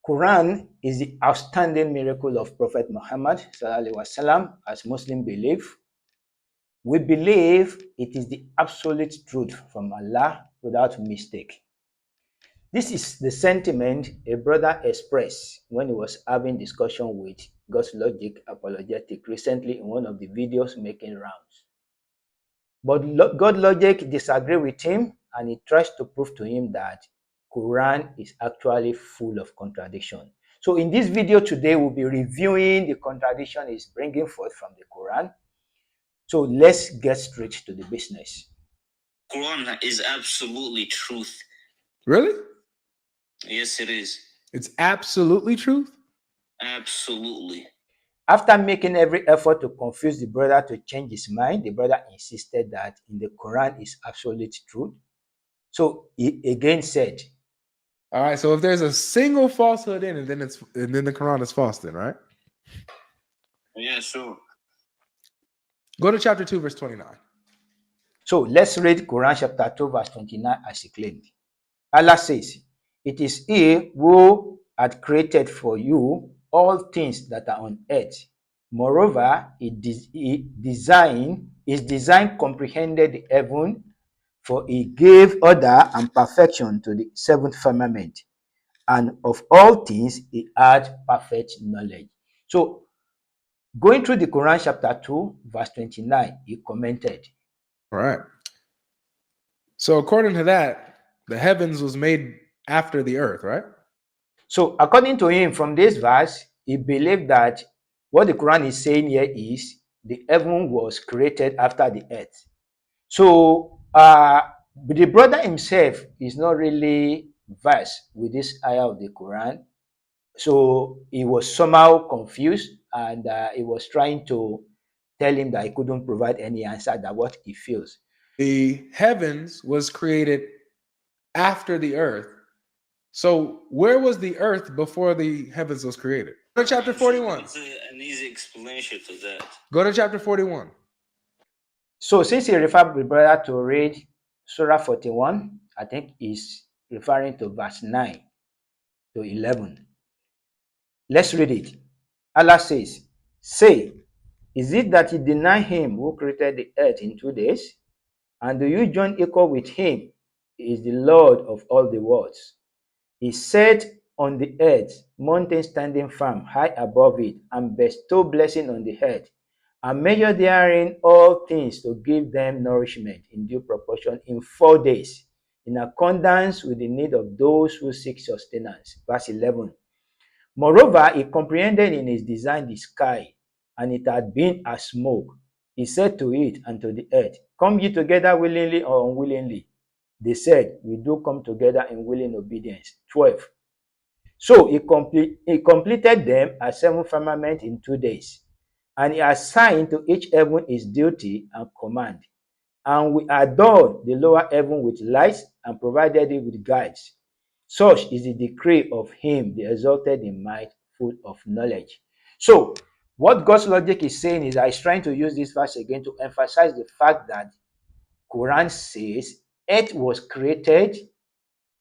Quran is the outstanding miracle of Prophet Muhammad sallallahu alaihi wasallam, as Muslims believe. We believe it is the absolute truth from Allah without mistake. This is the sentiment a brother expressed when he was having discussion with God's Logic Apologetic recently in one of the videos making rounds. But God Logic disagreed with him, and he tries to prove to him that Quran is actually full of contradiction. So in this video today, we'll be reviewing the contradiction he's bringing forth from the Quran. So let's get straight to the business. Quran is absolutely truth. Really? Yes, it is. It's absolutely truth? Absolutely. After making every effort to confuse the brother to change his mind, the brother insisted that in the Quran is absolute truth. So he again said, all right, so if there's a single falsehood in it, then the Quran is false then, right? Yeah, sure. Go to chapter 2, verse 29. So let's read Quran chapter 2, verse 29 as he claimed. Allah says, "It is He who had created for you all things that are on earth. Moreover, His design comprehended the heaven, for He gave order and perfection to the seventh firmament, and of all things He had perfect knowledge." So, going through the Quran chapter 2, verse 29, he commented. All right. So according to that, the heavens was made after the earth, right? So according to him, from this verse, he believed that what the Quran is saying here is the heaven was created after the earth. So the brother himself is not really versed with this ayah of the Quran. So he was somehow confused, and he was trying to tell him that he couldn't provide any answer that what he feels. The heavens was created after the earth. So where was the earth before the heavens was created? Go to chapter 41. It's an easy explanation to that. Go to chapter 41. So since he referred the brother to read Surah 41, I think he's referring to verse 9 to 11. Let's read it. Allah says, "Say, is it that you deny him who created the earth in 2 days? And do you join equal with him? He is the Lord of all the worlds. He set on the earth mountains standing firm high above it, and bestow blessing on the earth, and measure therein all things to give them nourishment in due proportion in 4 days, in accordance with the need of those who seek sustenance." Verse 11. "Moreover, he comprehended in his design the sky, and it had been as smoke. He said to it and to the earth, Come ye together willingly or unwillingly? They said, We do come together in willing obedience." 12. "So he completed them as 7 firmament in 2 days, and he assigned to each heaven its duty and command. And we adorned the lower heaven with lights and provided it with guides. Such is the decree of him, the exalted in might, full of knowledge." So, what God's Logic is saying is that he's trying to use this verse again to emphasize the fact that Quran says earth was created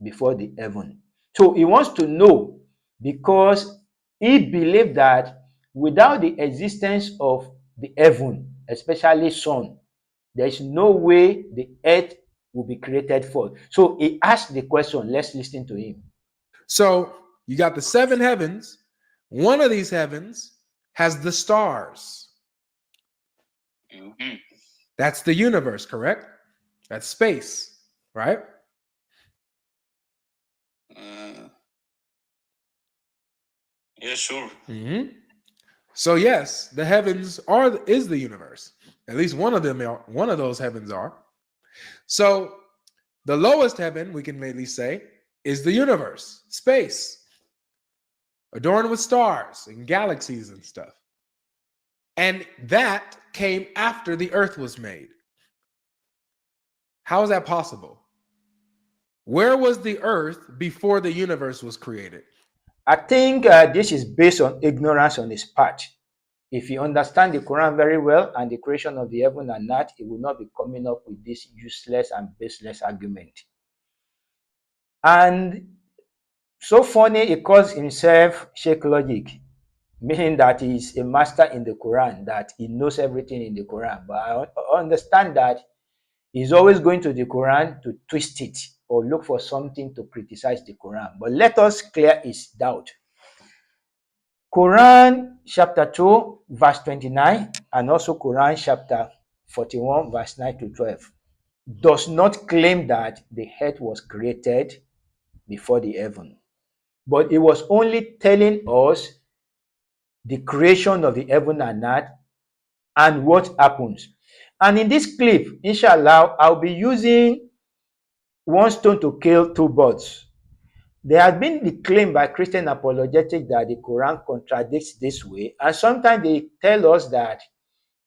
before the heaven. So he wants to know, because he believed that without the existence of the heaven, especially sun, there is no way the earth will be created for. So he asked the question. Let's listen to him. So you got the 7 heavens. One of these heavens has the stars. Mm-hmm. That's the universe, correct? That's space, right? Yeah, sure. Mm-hmm. So yes, the heavens is the universe. At least one of those heavens are. So the lowest heaven, we can at least say, is the universe, space, adorned with stars and galaxies and stuff. And that came after the earth was made. How is that possible? Where was the earth before the universe was created? I think this is based on ignorance on his part. If you understand the Quran very well and the creation of the heaven and earth, it will not be coming up with this useless and baseless argument. And So funny, he calls himself Sheikh Logic, meaning that he's a master in the Quran, that he knows everything in the Quran. But I understand that he's always going to the Quran to twist it or look for something to criticize the Quran. But let us clear his doubt. Quran chapter 2, verse 29, and also Quran chapter 41, verse 9 to 12, does not claim that the earth was created before the heaven, but it was only telling us the creation of the heaven and earth and what happens. And in this clip, inshallah, I'll be using one stone to kill two birds. There has been the claim by Christian apologetics that the Quran contradicts this way, and sometimes they tell us that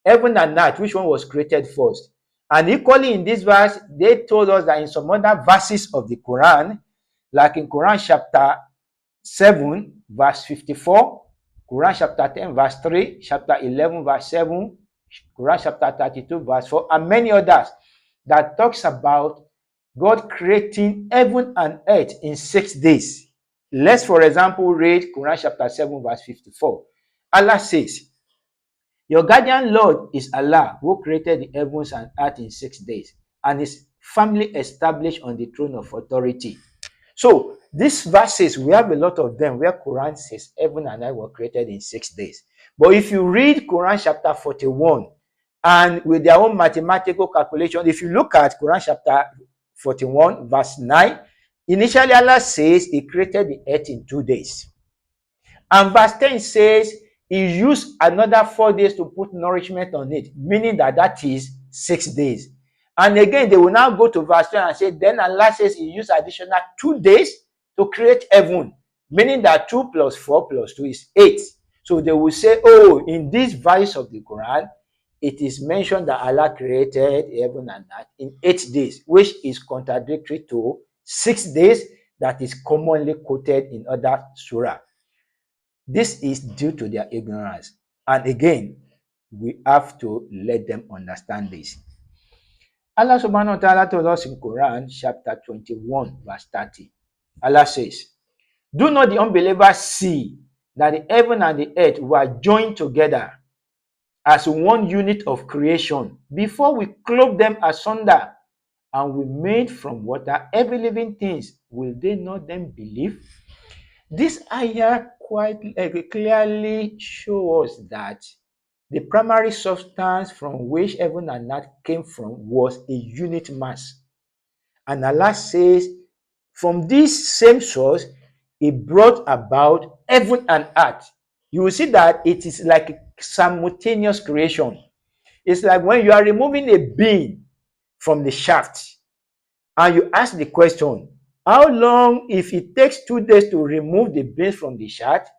heaven and earth, which one was created first? And equally in this verse, they told us that in some other verses of the Quran, like in Quran chapter 7, verse 54, Quran chapter 10, verse 3, chapter 11, verse 7, Quran chapter 32, verse 4, and many others that talks about God creating heaven and earth in 6 days. Let's, for example, read Quran chapter 7, verse 54. Allah says, your guardian Lord is Allah, who created the heavens and earth in 6 days, and is firmly established on the throne of authority. So these verses, we have a lot of them where Quran says heaven and earth were created in 6 days. But if you read Quran chapter 41, and with their own mathematical calculation, if you look at Quran chapter 41, verse 9, initially Allah says he created the earth in 2 days. And verse 10 says he used another 4 days to put nourishment on it, meaning that that is 6 days. And again, they will now go to verse 10 and say, then Allah says he used additional 2 days to create heaven, meaning that 2 plus 4 plus 2 is 8. So they will say, oh, in this verse of the Quran, it is mentioned that Allah created heaven and earth in 8 days, which is contradictory to 6 days that is commonly quoted in other surah. This is due to their ignorance. And again, we have to let them understand this. Allah subhanahu wa ta'ala told us in Quran chapter 21, verse 30. Allah says, do not the unbelievers see that the heaven and the earth were joined together as one unit of creation before we clove them asunder and we made from water every living things? Will they not then believe? This ayah quite clearly shows us that the primary substance from which heaven and earth came from was a unit mass. And Allah says, from this same source, He brought about heaven and earth. You will see that it is like a simultaneous creation. It's like when you are removing a beam from the shaft and you ask the question, how long, if it takes 2 days to remove the beams from the shaft,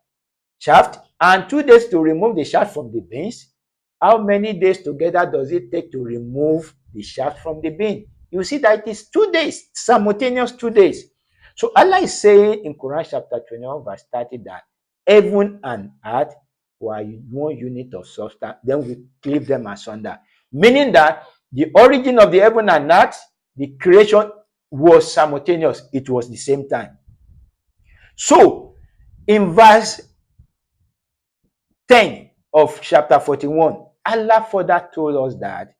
and 2 days to remove the shaft from the beams, how many days together does it take to remove the shaft from the beam? You see that it is 2 days, simultaneous 2 days. So Allah is saying in Quran chapter 21, verse 30 that heaven and earth were one unit of substance, then we cleave them asunder. Meaning that the origin of the heaven and earth, the creation was simultaneous. It was the same time. So in verse 10 of chapter 41, Allah further told us that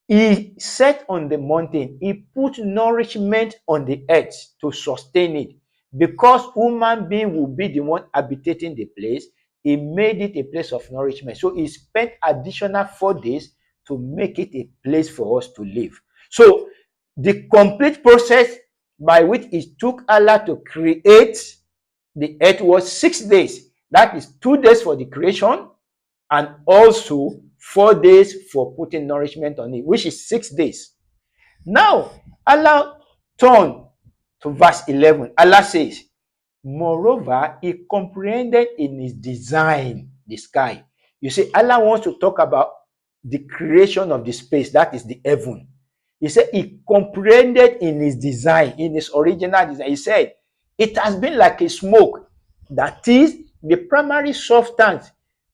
He set on the mountain, He put nourishment on the earth to sustain it. Because human being will be the one habitating the place, He made it a place of nourishment. So He spent additional 4 days to make it a place for us to live. So the complete process by which it took Allah to create the earth was 6 days. That is 2 days for the creation and also 4 days for putting nourishment on it, which is 6 days. Now, Allah turned to verse 11. Allah says, moreover, He comprehended in His design the sky. You see, Allah wants to talk about the creation of the space, that is the heaven. He said He comprehended in His design, in His original design. He said, it has been like a smoke. That is, the primary substance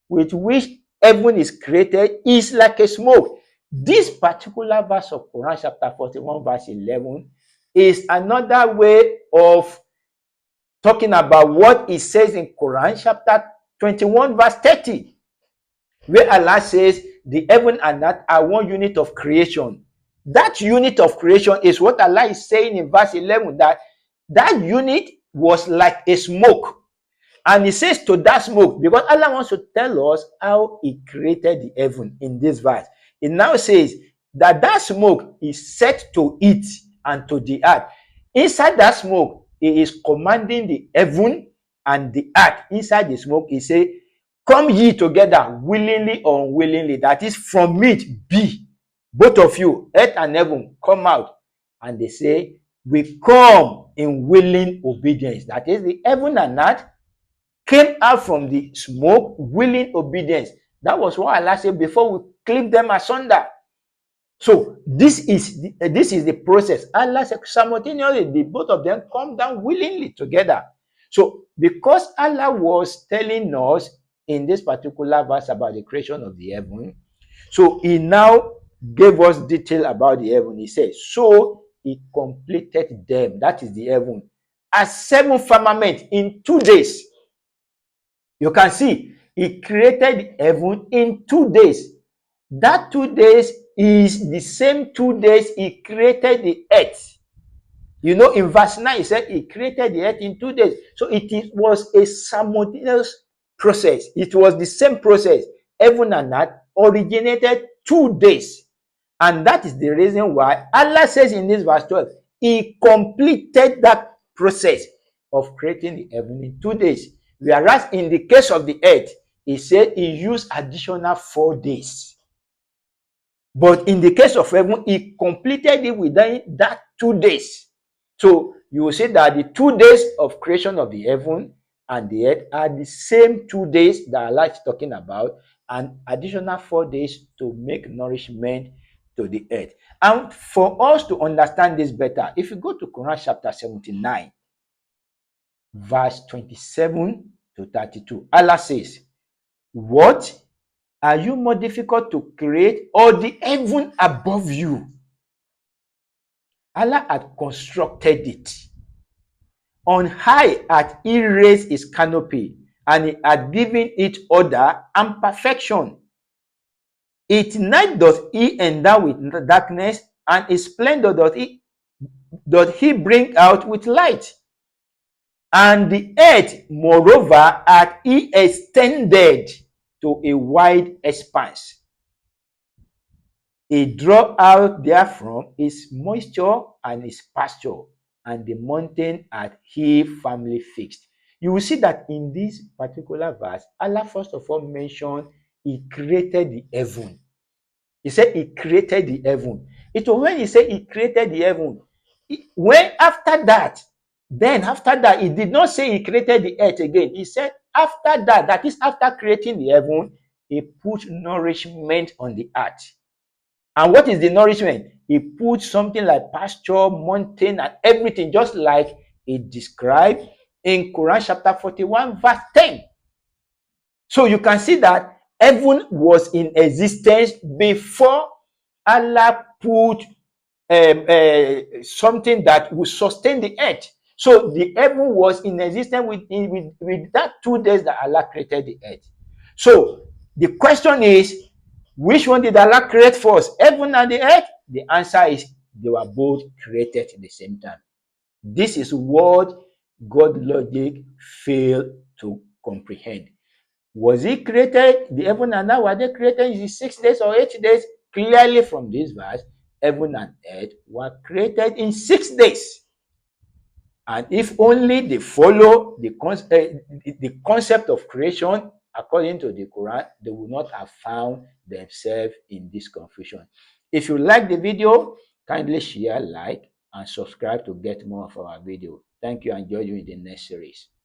with which heaven is created is like a smoke. This particular verse of Quran chapter 41, verse 11, is another way of talking about what it says in Quran chapter 21 verse 30, where Allah says the heaven and earth are one unit of creation. That unit of creation is what Allah is saying in verse 11, that that unit was like a smoke. And he says to that smoke, because Allah wants to tell us how he created the heaven in this verse. It now says that that smoke is set to it and to the earth. Inside that smoke, he is commanding the heaven and the earth. Inside the smoke, he says, come ye together willingly or unwillingly. That is, from it be. Both of you, earth and heaven, come out. And they say, we come in willing obedience. That is, the heaven and earth came out from the smoke, willing obedience. That was what Allah said before we clip them asunder. So this is the process. Allah said simultaneously, the both of them come down willingly together. So because Allah was telling us in this particular verse about the creation of the heaven, so he now gave us detail about the heaven. He said, so he completed them, that is the heaven, as 7 firmament in 2 days. You can see, he created heaven in 2 days. That 2 days is the same 2 days he created the earth. You know, in verse 9, he said he created the earth in 2 days. So was a simultaneous process. It was the same process. Heaven and earth originated 2 days. And that is the reason why Allah says in this verse 12, he completed that process of creating the heaven in 2 days. Whereas in the case of the earth, he said he used additional 4 days. But in the case of heaven, he completed it within that 2 days. So you will see that the 2 days of creation of the heaven and the earth are the same 2 days that Allah is talking about, and additional 4 days to make nourishment to the earth. And for us to understand this better, if you go to Quran chapter 79, verse 27 to 32, Allah says, what? Are you more difficult to create, or the heaven above you? Allah had constructed it. On high had he raised his canopy, and he had given it order and perfection. Its night doth he endow with darkness, and his splendor doth he bring out with light. And the earth, moreover, hath he extended to a wide expanse. He draw out therefrom his moisture and his pasture, and the mountain hath he firmly fixed. You will see that in this particular verse, Allah first of all mentioned he created the heaven. He said he created the heaven. It was when he said he created the heaven. When after that, he did not say he created the earth again. He said after that, that is after creating the heaven, he put nourishment on the earth. And what is the nourishment? He put something like pasture, mountain, and everything, just like it described in Quran chapter 41, verse 10. So you can see that heaven was in existence before Allah put something that would sustain the earth. So the heaven was in existence with that 2 days that Allah created the earth. So the question is, which one did Allah create first, heaven and the earth? The answer is they were both created at the same time. This is what God logic failed to comprehend. Was he created, the heaven and earth, were they created in 6 days or 8 days? Clearly from this verse, heaven and earth were created in 6 days. And if only they follow the concept of creation according to the Quran, they would not have found themselves in this confusion. If you like the video, kindly share, like, and subscribe to get more of our video. Thank you, and enjoy you in the next series.